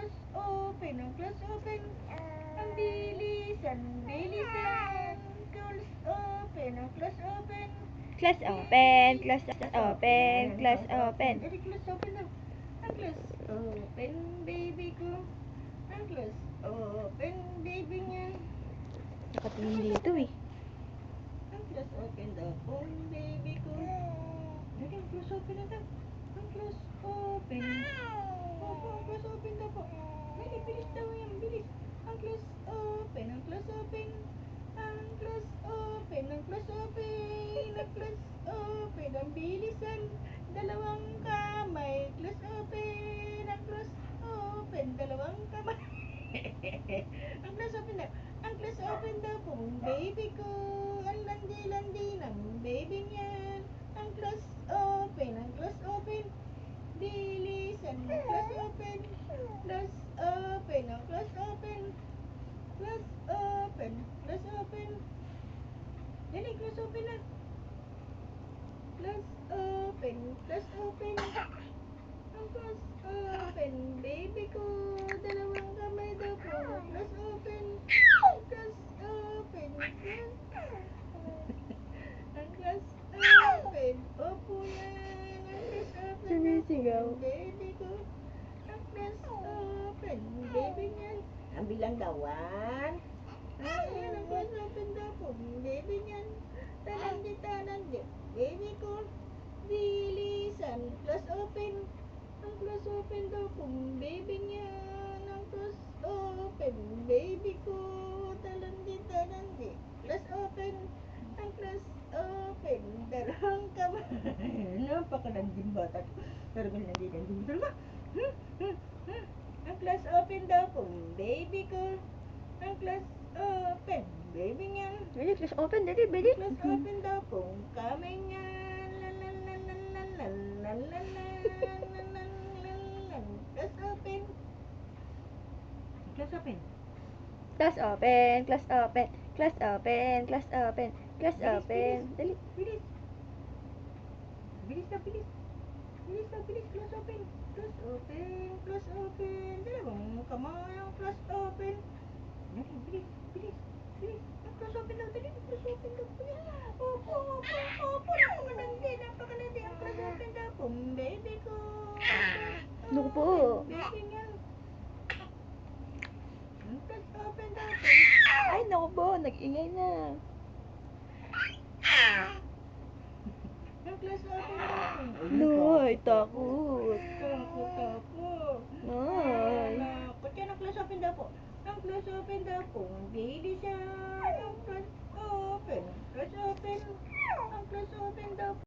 close open, ang close open. Ang bilisan, bilisan. Close open, ang close open. Close open, close open, close open. Jadi close open daw. Ang close open, baby ko. Ang close open, baby niya. Nakatingin dito eh. Ang close open daw pong baby ko. Jadi ang close open na daw. Ang close open. Opo, ang close open daw po. Dali, bilis daw yan, bilis. Ang close open, ang close open. Ang close open, ang close open. Ang close open, ang bilisan. Dalawang kamay, close open. Ang close open, dalawang kamay. Ang close open daw. Ang close open daw pong baby ko. Ang landi-landi ng baby niyan. Ang close open, ang close open. Bilisan, close open. Close open, ang close open. Close open, close open. Dali, close open na. Close open, close open. Ang close open, baby ko. Dalawang kamay daw po. Close open. Close open, close. Ang close open. Opo yan. Ang close open daw po, Sumisigaw. baby ko. Ang close open, baby niyan. Ang bilang daw, 1. Ayan, ang close open daw po, baby niyan. Talandi, talandi, baby ko. Bilisan, close open. Ang close open daw po, baby niyan. Ang close open, baby ko. Talandi, talandi, close open. Ang close open, dalawang kamay. Napakalandim bata. Talagang landim talaga. Ang close open daw po, baby ko. Ang close open, baby niya. Dali, close open, dali, dali. Close open daw po, kamay niya. Close open. Close open. Close open, close open, close open, close open, close Bilis, open. bilis, Dali. bilis. Bilis daw, bilis. Bilis daw, bilis. Close open. Close open, close open. Dalawang kamay ang close open. Dali, bilis, bilis, bilis. Ang close open daw, dali. Close open daw. Bilis. Opo, opo, opo. Napakalandi, napakalandi. Ang close open daw po, baby ko. Naku po. Baby niya. Ang close open daw po. Ay, naku po, nag-ingay na. Ang close open daw po. Noy, takot. Takot ako. Noy. Nakot yan ang close open daw po. Ang close open daw po. Bilisan. Ang close open. Close open. Ang close open daw po.